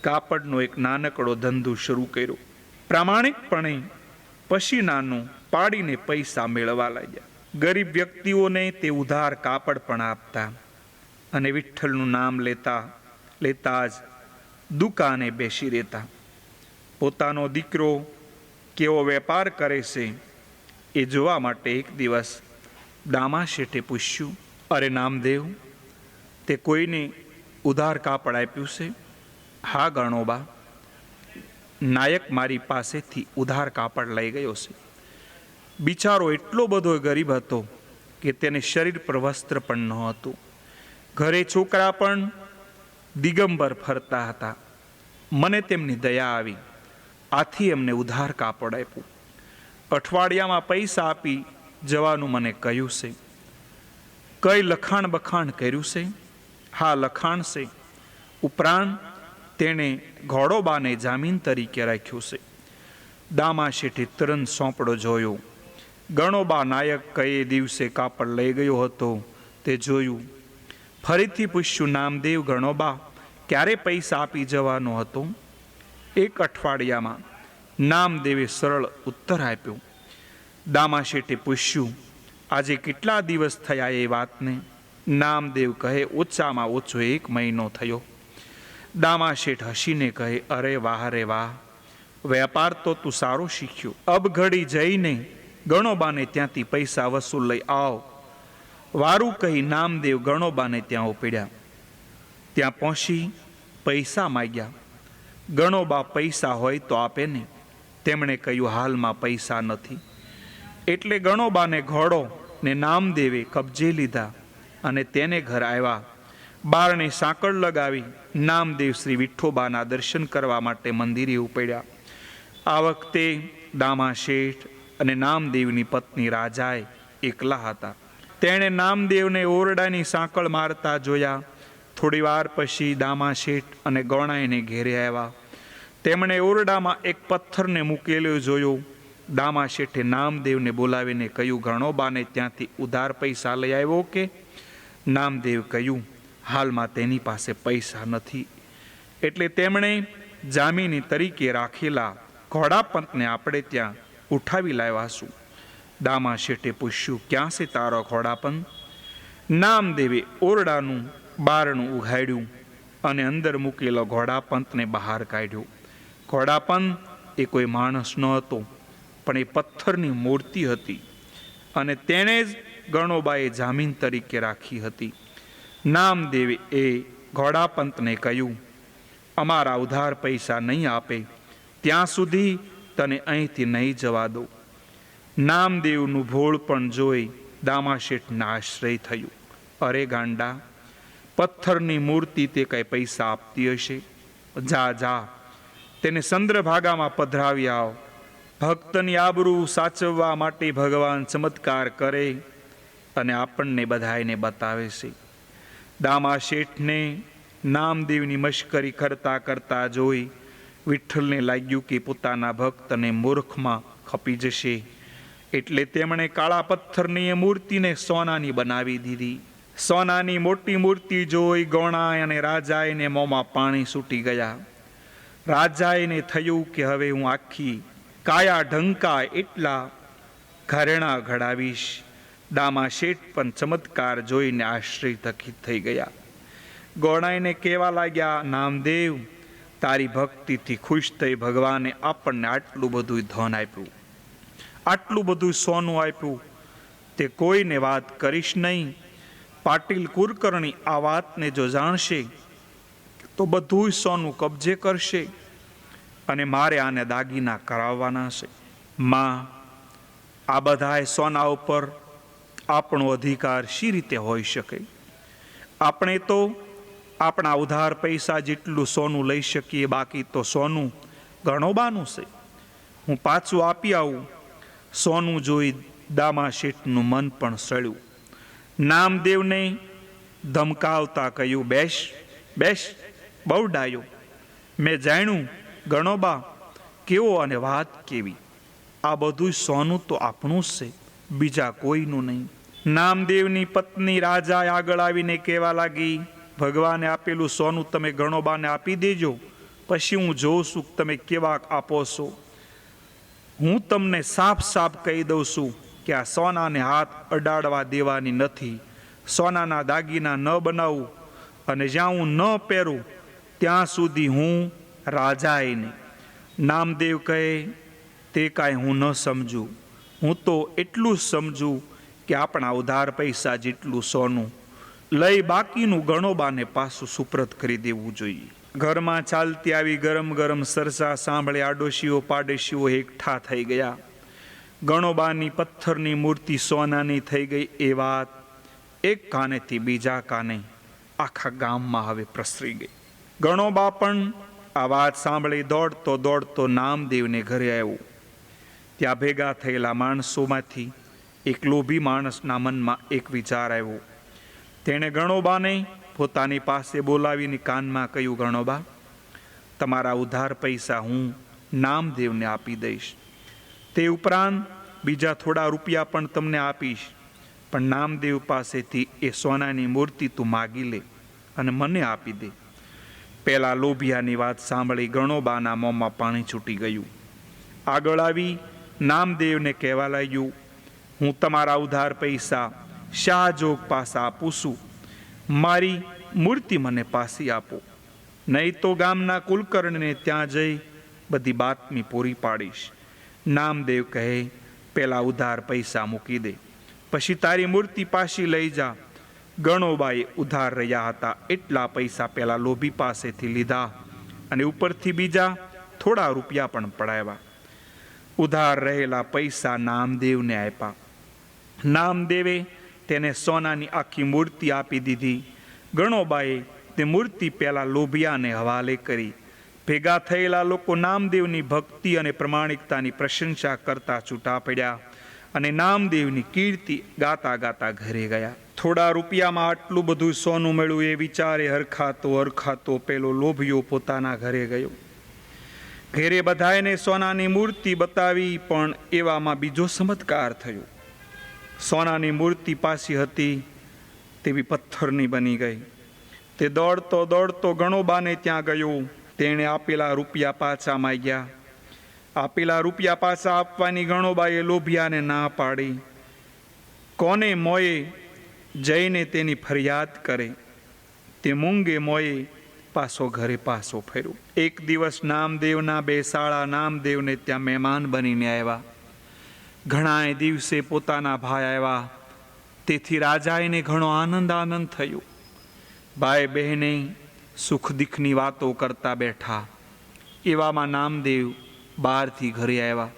કાપડનો એક નાનકડો ધંધો શરૂ કર્યો. પ્રામાણિકપણે પસીનાનું પાડીને પૈસા મેળવવા લાગ્યા. ગરીબ વ્યક્તિઓને તે ઉધાર કાપડ પણ આપતા અને વિઠ્ઠલનું નામ લેતા જ દુકાને બેસી રહેતા. પોતાનો દીકરો કેવો વેપાર કરે છે એ જોવા માટે એક દિવસ દામા શેઠે પૂછ્યું, અરે નામદેવ, તે કોઈને ઉધાર કાપડ આપ્યું છે? હા ગણોબા, નાયક મારી પાસેથી ઉધાર કાપડ લઈ ગયો છે. બિચારો એટલો બધો ગરીબ હતો કે તેને શરીર પર વસ્ત્ર પણ ન હતું. ઘરે છોકરા પણ દિગંબર ફરતા હતા. મને તેમની દયા આવી, આથી એમને ઉધાર કાપડ આપ્યું. અઠવાડિયામાં પૈસા આપી જવાનું મને કહ્યું છે. કઈ લખાણ બખાણ કર્યું છે? હા લખાણ છે. ઉપરાંત તેણે ઘોડોબાને જામીન તરીકે રાખ્યું છે. દામા શેઠે તુરંત સોંપડો જોયો. ગણોબા નાયક કયે દિવસે કાપડ લઈ ગયો હતો તે જોયું. ફરીથી પૂછ્યું, નામદેવ ગણોબા ક્યારે પૈસા આપી જવાનો હતો? 1 અઠવાડિયામાં, નામદેવે સરળ ઉત્તર આપ્યો. દામા શેઠે પૂછ્યું, આજે કેટલા દિવસ થયા એ વાતને? નામદેવ કહે, ઓછામાં ઓછો 1 મહિનો થયો. દામા શેઠ હસીને કહે, અરે વાહ રે વાહ, વેપાર તો તું સારો શીખ્યો. અબ ઘડી જઈને ગણોબાને ત્યાંથી પૈસા વસૂલ લઈ આવ. વારું કહી નામદેવ ગણોબાને ત્યાં ઉપડ્યા. ત્યાં પહોંચી પૈસા માગ્યા. ગણોબા પૈસા હોય તો આપે ને. તેમણે કહ્યું, હાલમાં પૈસા નથી. એટલે ગણોબાને ઘોડો ને નામદેવે કબજે લીધા અને તેને ઘર આવ્યા. બારણે સાંકળ લગાવી નામદેવ શ્રી વિઠ્ઠોબાના દર્શન કરવા માટે મંદિરે ઉપડ્યા. આ વખતે દામા શેઠ અને નામદેવની પત્ની રાજાએ એકલા હતા. તેણે નામદેવને ઓરડાની સાંકળ મારતા જોયા. થોડી વાર પછી દામા શેઠ અને ગોણાઈને ઘેરે આવ્યા. તેમણે ઓરડામાં એક પથ્થરને મૂકેલો જોયો. દામા શેઠે નામદેવને બોલાવીને કહ્યું, ગણોબાને ત્યાંથી ઉધાર પૈસા લઈ આવ્યો કે? નામદેવ કહ્યું, હાલમાં તેની પાસે પૈસા નથી. એટલે તેમણે જામીની તરીકે રાખેલા ઘોડાપંતને આપણે ત્યાં ઉઠાવી લાવ્યાશું. દામા શેઠે પૂછ્યું, ક્યાં છે તારો ઘોડાપંત? નામદેવે ઓરડાનું બારણું ઉઘાડ્યું અને અંદર મૂકેલો ઘોડાપંતને બહાર કાઢ્યો. ઘોડાપંત એ કોઈ માણસ ન હતો, પણ એ પથ્થરની મૂર્તિ હતી અને તેણે જ ગણોબાએ જામીન તરીકે રાખી હતી. નામદેવે એ ઘોડાપંતને કહ્યું, અમારા ઉધાર પૈસા નહીં આપે ત્યાં સુધી તને અહીંથી નહીં જવા દો. નામદેવનું ભોળ પણ જોઈ દામા શેઠના આશ્રય થયું. અરે ગાંડા, પથ્થરની મૂર્તિ તે કઈ પૈસા આપતી હશે? જા જા, તેને ચંદ્રભાગામાં પધરાવી આવ. ભક્તની આબરૂ સાચવવા માટે ભગવાન ચમત્કાર કરે અને આપણને બધાને બતાવે છે. દામા શેઠને નામદેવની મશ્કરી કરતા કરતા જોઈ વિઠ્ઠલને લાગ્યું કે પોતાના ભક્તને મૂર્ખમાં ખપી જશે. એટલે તેમણે કાળા પથ્થરની એ મૂર્તિને સોનાની બનાવી દીધી. સોનાની મોટી મૂર્તિ જોઈ ગોણાય અને રાજાએને મોંમાં પાણી છૂટી ગયા. રાજાએને થયું કે હવે હું આખી કાયા ઢંકાય એટલા ઘરેણા ઘડાવીશ. દામા શેઠ પણ ચમત્કાર જોઈને આશ્ચર્યચકિત થઈ ગયા. ગોણાઈને કહેવા લાગ્યા, નામદેવ, તારી ભક્તિથી ખુશ થઈ ભગવાને આપણને આટલું બધું ધન આપ્યું, આટલું બધું સોનું આપ્યું, તે કોઈને વાત કરીશ નહીં. પાટીલ કુલકર્ણી આ વાતને જો જાણશે તો બધું સોનું કબજે કરશે અને મારે આને દાગીના કરાવવાના છે. માં, આ બધાએ સોના ઉપર આપણો અધિકાર શી રીતે હોઈ શકે? આપણે તો આપણા ઉધાર પૈસા જેટલું સોનું લઈ શકીએ, બાકી તો સોનું ગણોબાનું છે. હું પાછું આપી આવું. સોનું જોઈ દામા શેઠનું મન પણ સળ્યું. નામદેવને ધમકાવતા કહ્યું, બેસ બેસ, બહુ ડાયો. મેં જાણ્યું ગણોબા કેવો અને વાત કેવી. આ બધું સોનું તો આપણું જ છે, બીજા કોઈનું નહીં. નામદેવની પત્ની રાજા આગળ આવીને કહેવા લાગી, ભગવાને આપેલું સોનું તમે ગણોબાને આપી દેજો, પછી હું જોઉં છું તમે કેવા આપો છો. હું તમને સાફ સાફ કહી દઉં છું કે આ સોનાને હાથ અડાડવા દેવાની નથી. સોનાના દાગીના ન બનાવું અને જ્યાં હું ન પહેરું ત્યાં સુધી હું રાજાએ નહીં. નામદેવ કહે, તે કાંઈ હું ન સમજું. હું તો એટલું જ સમજું કે આપણા ઉધાર પૈસા જેટલું સોનું લઈ બાકીનું ગણોબાને પાછું સુપ્રત કરી દેવું જોઈએ. ઘરમાં ચાલતી આવી ગરમ ગરમ ચર્ચા સાંભળે આડોશીઓ પાડોશીઓ એકઠા થઈ ગયા. ગણોબાની પથ્થરની મૂર્તિ સોનાની થઈ ગઈ એ વાત એક કાનેથી બીજા કાને આખા ગામમાં હવે પ્રસરી ગઈ. ગણોબા પણ આ વાત સાંભળી દોડતો દોડતો નામદેવને ઘરે આવ્યો. ત્યાં ભેગા થયેલા માણસોમાંથી એક લોભી માણસના મનમાં એક વિચાર આવ્યો. તેણે ગણોબાને પોતાની પાસે બોલાવીને કાનમાં કહ્યું, ગણોબા, તમારા ઉધાર પૈસા હું નામદેવને આપી દઈશ. તે ઉપરાંત બીજા થોડા રૂપિયા પણ તમને આપીશ, પણ નામદેવ પાસેથી એ સોનાની મૂર્તિ તું માગી લે અને મને આપી દે. પેલા લોભિયાની વાત સાંભળી ગણોબાના મોંમાં પાણી છૂટી ગયું. આગળ આવી નામદેવને કહેવા લાગ્યું, હું તમારા ઉધાર પૈસા શાહજોગ પાસે આપું છું, મારી મૂર્તિ મને પાછી આપો, નહીં તો ગામના કુલકર્ણને ત્યાં જઈ બધી બાતમી પૂરી પાડીશ. નામદેવ કહે, પેલા ઉધાર પૈસા મૂકી દે, પછી તારી મૂર્તિ પાછી લઈ જા. ગણોબાએ ઉધાર રહ્યા હતા એટલા પૈસા પેલા લોભી પાસેથી લીધા અને ઉપરથી બીજા થોડા રૂપિયા પણ પડાવ્યા. ઉધાર રહેલા પૈસા નામદેવને આપ્યા. નામદેવે તેને સોનાની આખી મૂર્તિ આપી દીધી. ગણોબાએ તે મૂર્તિ પેલા લોભિયાને હવાલે કરી. ભેગા થયેલા લોકો નામદેવની ભક્તિ અને પ્રમાણિકતાની પ્રશંસા કરતા છૂટા પડ્યા અને નામદેવની કીર્તિ ગાતા ગાતા ઘરે ગયા. થોડા રૂપિયામાં આટલું બધું સોનું મળ્યું એ વિચારે હરખાતો પેલો લોભિયો પોતાના ઘરે ગયો. ઘેરે બધાને સોનાની મૂર્તિ બતાવી, પણ એવામાં બીજો ચમત્કાર થયો. સોનાની મૂર્તિ પાછી હતી તેવી પથ્થરની બની ગઈ. તે દોડતો દોડતો ગણોબાને ત્યાં ગયો. તેણે આપેલા રૂપિયા પાછા માંગ્યા. આપેલા રૂપિયા પાછા આપવાની ગણોબાએ લોભિયાને ના પાડી. કોને મોએ જઈને તેની ફરિયાદ કરે, તે મૂંગે મોએ પાછો ઘરે પાછો ફર્યો. એક દિવસ નામદેવના બેસાળા નામદેવને ત્યાં મહેમાન બનીને આવ્યા. ઘણાએ દિવસે પોતાના ભાઈ આવ્યા, તેથી રાજાને ઘણો આનંદ થયો. ભાઈ બહેને સુખ દુઃખની વાતો કરતા બેઠા. એવામાં નામદેવ બહારથી ઘરે આવ્યા.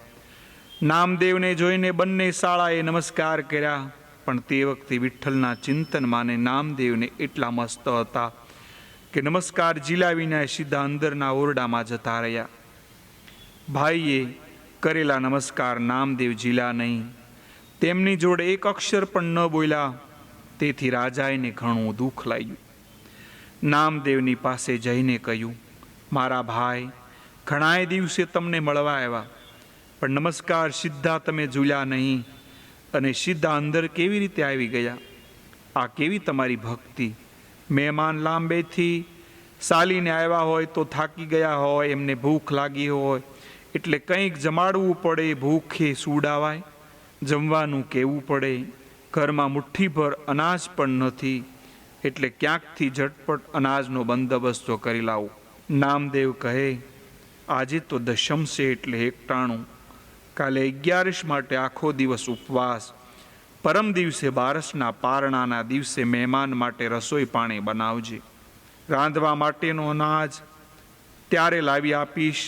નામદેવને જોઈને બંને શાળાએ નમસ્કાર કર્યા, પણ તે વખતે વિઠ્ઠલના ચિંતનમાં નામદેવને એટલા મસ્ત હતા કે નમસ્કાર ઝીલાવીને સીધા અંદરના ઓરડામાં જતા રહ્યા. ભાઈએ કરેલા નમસ્કાર નામદેવ ઝીલા નહીં. તેમની જોડે એક અક્ષર પણ ન બોલ્યા. તેથી રાજાને ઘણું દુઃખ લાગ્યું. નામદેવની પાસે જઈને કહ્યું, મારા ભાઈ, ઘણાએ દિવસે તમને મળવા આવ્યા, પણ નમસ્કાર સીધા તમે ઝૂલ્યા નહીં અને સીધા અંદર કેવી રીતે આવી ગયા? આ કેવી તમારી ભક્તિ? મહેમાન લાંબેથી ચાલીને આવ્યા હોય તો થાકી ગયા હોય, એમને ભૂખ લાગી હોય એટલે કંઈક જમાડવું પડે, ભૂખે સુડાવાય, જમવાનું કહેવું પડે. ઘરમાં મુઠ્ઠીભર અનાજ પણ નથી એટલે ક્યાંકથી ઝટપટ અનાજનો બંદોબસ્ત કરી લાવો. નામદેવ કહે, આજે તો દશમ છે એટલે એકટાણું, કાલે 11 માટે આખો દિવસ ઉપવાસ, પરમ દિવસે બારસના પારણાના દિવસે મહેમાન માટે રસોઈ પાણી બનાવજે. રાંધવા માટેનો અનાજ ત્યારે લાવી આપીશ.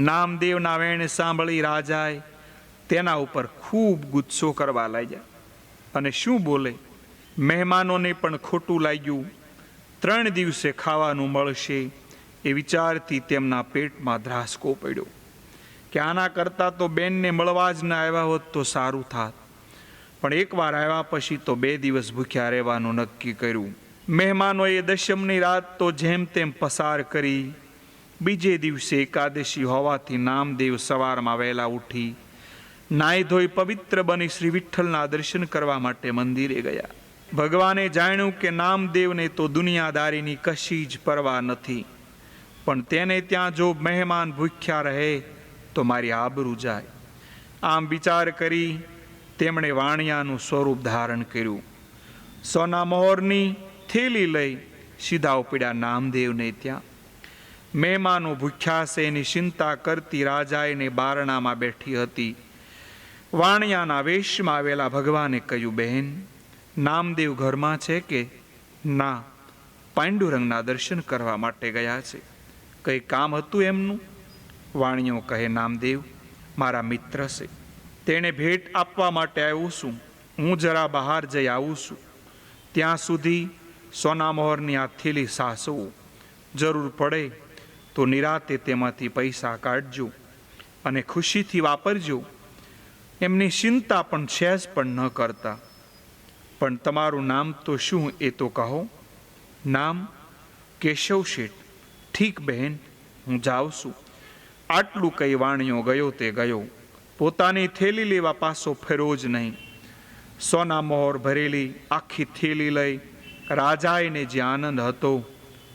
નામદેવના વેણ સાંભળી રાજાએ તેના ઉપર ખૂબ ગુસ્સો કરવા લાગ્યા અને શું બોલે? મહેમાનોને પણ ખોટું લાગ્યું. 3 દિવસે ખાવાનું મળશે એ વિચારથી તેમના પેટમાં ધ્રાસકો પડ્યો કે આના કરતાં તો બેનને મળવા જ ના આવ્યા હોત તો સારું થાત. પણ એકવાર આવ્યા પછી તો 2 દિવસ ભૂખ્યા રહેવાનું નક્કી કર્યું. મહેમાનોએ દશમની રાત તો જેમ તેમ પસાર કરી. બીજે દિવસે એકાદશી હોવાથી નામદેવ સવારમાં વહેલા ઉઠી નાઈ ધોઈ પવિત્ર બની શ્રી વિઠ્ઠલના દર્શન કરવા માટે મંદિરે ગયા. ભગવાને જાણ્યું કે નામદેવને તો દુનિયાદારીની કશી જ પરવા નથી, પણ તેને ત્યાં જો મહેમાન ભૂખ્યા રહે તો મારી આબરૂ જાય. આમ વિચાર કરી તેમણે વાણિયાનું સ્વરૂપ ધારણ કર્યું. સોના મોહરની થેલી લઈ સીધા ઉપડ્યા નામદેવને ત્યાં. મહેમાનો ભૂખ્યા છે એની ચિંતા કરતી રાજાએને બારણામાં બેઠી હતી. વાણિયાના વેશમાં આવેલા ભગવાને કહ્યું, બહેન, નામદેવ ઘરમાં છે કે ના? પાંડુરંગના દર્શન કરવા માટે ગયા છે. કંઈ કામ હતું એમનું? વાણિયો કહે, નામદેવ મારા મિત્ર છે, તેણે ભેટ આપવા માટે આવું છું. હું જરા બહાર જઈ આવું છું. ત્યાં સુધી સોનામોહરની આ થેલી સાસવું. જરૂર પડે તો નિરાતે તેમાંથી પૈસા કાઢજો અને ખુશીથી વાપરજો. એમની ચિંતા પણ સહેજ પણ ન કરતા. પણ તમારું નામ તો શું એ તો કહો? નામ કેશવ શેઠ. ઠીક બહેન, હું જાઉં છું. આટલું કઈ વાણિયો ગયો તે ગયો. પોતાની થેલી લેવા પાછો ફેરો જ નહીં. સોના મોહર ભરેલી આખી થેલી લઈ રાજાને જે આનંદ હતો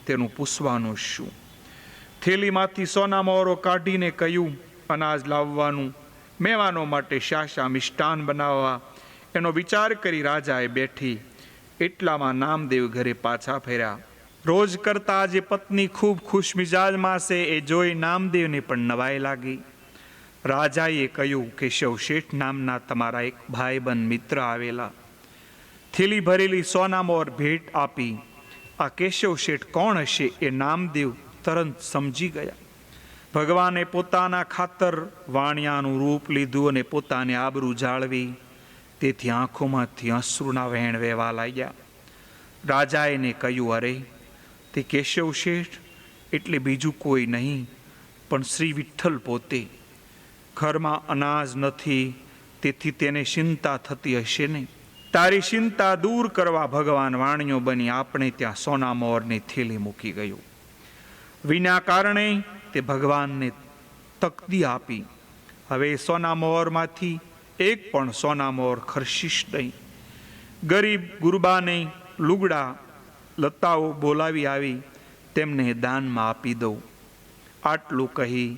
તેનું પૂછવાનું શું. થેલીમાંથી સોના મોહરો કાઢીને કહ્યું, અનાજ લાવવાનું, મહેમાનો માટે શાશા મિષ્ટાન બનાવવા. એનો વિચાર કરી રાજાએ બેઠી. એટલામાં નામદેવ ઘરે પાછા ફર્યા. રોજ કરતા આજે પત્ની ખૂબ ખુશ મિજાજમાં છે એ જોઈ નામદેવને પણ નવાઈ લાગી. રાજાએ કહ્યું, કેશવ શેઠ નામના તમારા એક ભાઈબંધ મિત્ર આવેલા. થેલી ભરેલી સોનામોર ભેટ આપી. આ કેશવ શેઠ કોણ હશે એ નામદેવ તરત સમજી ગયા. ભગવાને પોતાના ખાતર વાણિયાનું રૂપ લીધું અને પોતાની આબરૂ જાળવી. તેથી આંખોમાંથી અશ્રુના વહેણ વહેવા લાગ્યા. રાજાએ કહ્યું, અરે તે કેશવ શેઠ એટલે બીજું કોઈ નહીં પણ શ્રી વિઠ્ઠલ પોતે. ઘરમાં અનાજ નથી તેથી તેને ચિંતા થતી હશે ને. તારી ચિંતા દૂર કરવા ભગવાન વાણિયો બની આપણે ત્યાં સોના મોરની થેલી મૂકી ગયો. વિના કારણે તે ભગવાનને તકદી આપી. હવે સોના મોરમાંથી એક પણ સોના મોર ખર્શીશ નહીં. ગરીબ ગુરબાને લુગડા લતાઓ બોલાવી આવી તેમને દાનમાં આપી દઉં. આટલું કહી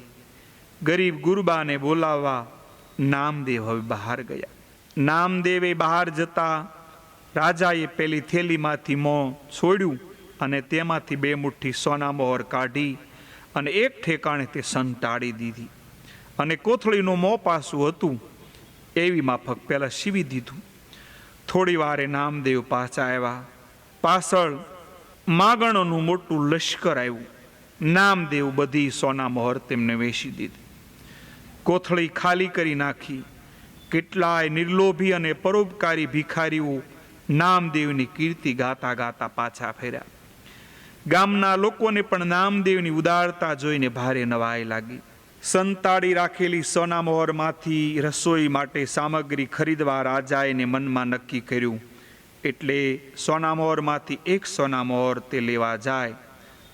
ગરીબ ગુરબાને બોલાવવા નામદેવ હવે બહાર ગયા. નામદેવે બહાર જતા રાજાએ પેલી થેલીમાંથી મોં છોડ્યું અને તેમાંથી 2 મુઠ્ઠી સોના મોહર કાઢી અને એક ઠેકાણે તે સંતાડી દીધી. અને કોથળીનું મોં પાસું હતું એવી માફક પહેલાં સીવી દીધું. થોડી વારે નામદેવ પાછા આવ્યા. પાછળ માગણોનું મોટું લશ્કર આવ્યું. નામદેવ બધી સોના મોહર તેમને વેચી દીધી. કોથળી ખાલી કરી નાખી. કેટલાય નિર્લોભી અને પરોપકારી ભિખારીઓ નામદેવની કીર્તિ ગાતા ગાતા પાછા ફર્યા. ગામના લોકોને પણ નામદેવની ઉદારતા જોઈને ભારે નવાઈ લાગી. સંતાડી રાખેલી સોના મોહરમાંથી રસોઈ માટે સામગ્રી ખરીદવા રાજાએ મનમાં નક્કી કર્યું. એટલે સોના મોહરમાંથી એક સોના મોહર તે લેવા જાય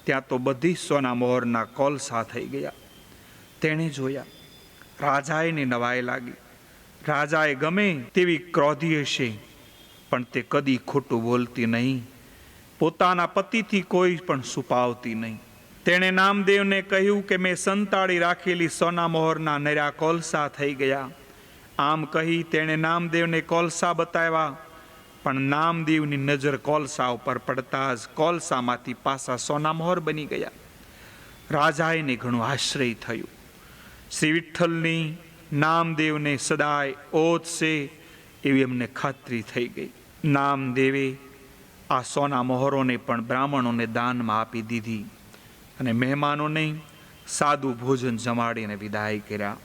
ત્યાં તો બધી સોના મોહરના કોલસા થઈ ગયા. તેણે જોયા. રાજાએ નવાઈ લાગી. રાજાએ ગમે તેવી ક્રોધી હશે પણ તે કદી ખોટું બોલતી નહીં. પોતાના પતિથી કોઈ પણ છુપાવતી નહીં. તેણે નામદેવને કહ્યું કે મેં સંતાડી રાખેલી સોના મોહરના નર્યા કોલસા થઈ ગયા. આમ કહી તેણે નામદેવને કોલસા બતાવ્યા. પણ નામદેવની નજર કોલસા ઉપર પડતા જ કોલસામાંથી પાછા સોના મોહર બની ગયા. રાજાએ ઘણું આશ્ચર્ય થયું. શ્રી વિઠ્ઠલની નામદેવને સદાય ઓત છે એવી એમને ખાતરી થઈ ગઈ. નામદેવે આ સોના મોહરોને પણ બ્રાહ્મણોને દાનમાં આપી દીધી અને મહેમાનોને સાદું ભોજન જમાડીને વિદાય કર્યા.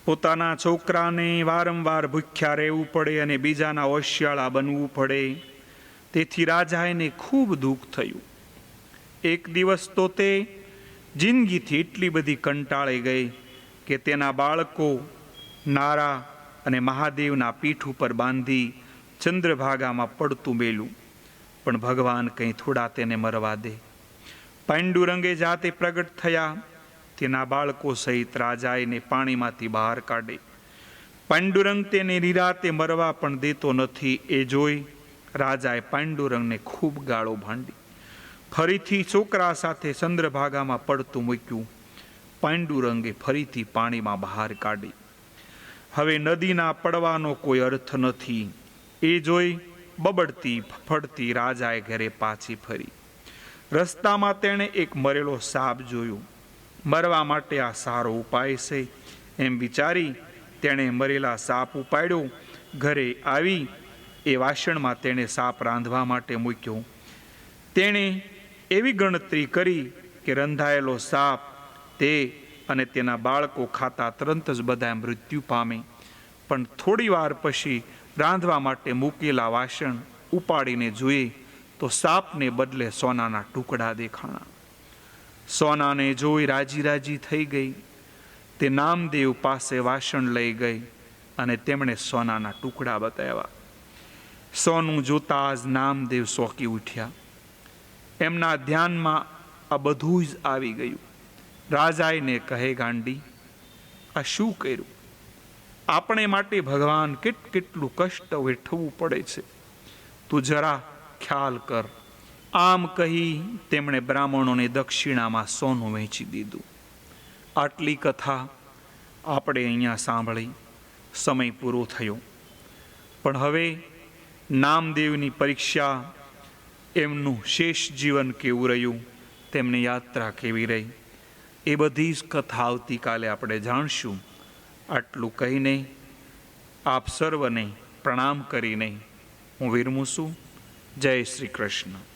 પોતાના છોકરાને વારંવાર ભૂખ્યા રહેવું પડે અને બીજાના ઓશિયાળા બનવું પડે તેથી રાજાને ખૂબ દુઃખ થયું. એક દિવસ તો તે જિંદગીથી એટલી બધી કંટાળી ગઈ કે તેના બાળકો નારા અને મહાદેવના પીઠ ઉપર બાંધી ચંદ્રભાગામાં પડતું મેલું. પણ ભગવાન કંઈ થોડા તેને મરવા દે. પાંડુરંગે જાતે પ્રગટ થયા. તેના બાળકો સહિત રાજાએ પાણીમાંથી બહાર કાઢે. પાંડુરંગ તેને નિરાતે મરવા પણ દેતો નથી. એ જોઈ રાજાએ પાંડુરંગને ખૂબ ગાળો ભાંડી. ફરીથી છોકરા સાથે ચંદ્રભાગામાં પડતું મૂક્યું. પાંડુરંગે ફરીથી પાણીમાં બહાર કાઢી. હવે નદીના પડવાનો કોઈ અર્થ નથી. એ જોઈ બબડતી ફફડતી રાજાએ ઘરે પાછી ફરી. રસ્તામાં તેણે એક મરેલો સાપ જોયો. મરવા માટે આ સારો ઉપાય છે એમ વિચારી તેણે મરેલા સાપ ઉપાડ્યો. ઘરે આવી એ વાસણમાં તેણે સાપ રાંધવા માટે મૂક્યો. તેણે એવી ગણતરી કરી કે રંધાયેલો સાપ તે અને તેના બાળકો ખાતા તરત જ બધા મૃત્યુ પામે. પણ થોડી વાર પછી રાંધવા માટે મૂકેલા વાસણ ઉપાડીને જોઈએ તો સાપને બદલે સોનાના ટુકડા દેખાણા. સોનાને જોઈ રાજી રાજી થઈ ગઈ. તે નામદેવ પાસે વાસણ લઈ ગઈ અને તેમણે સોનાના ટુકડા બતાવ્યા. સોનું જોતા જ નામદેવ ચોંકી ઉઠ્યા. એમના ધ્યાનમાં આ બધું જ આવી ગયું. રાજાને કહે, ગાંડી, આ શું કર્યું? આપણે માટે ભગવાન કેટલું કષ્ટ વેઠવું પડે છે, તું જરા ખ્યાલ કર. આમ કહી તેમણે બ્રાહ્મણોને દક્ષિણામાં સોનું વહેંચી દીધું. આટલી કથા આપણે અહીંયા સાંભળી. સમય પૂરો થયો. પણ હવે નામદેવની પરીક્ષા, એમનું શેષ જીવન કેવું રહ્યું, તેમની યાત્રા કેવી રહી, એ બધી જ કથા આવતીકાલે આપણે જાણશું. આટલું કહીને આપ સર્વને પ્રણામ કરીને હું વિરમું છું. જય શ્રી કૃષ્ણ.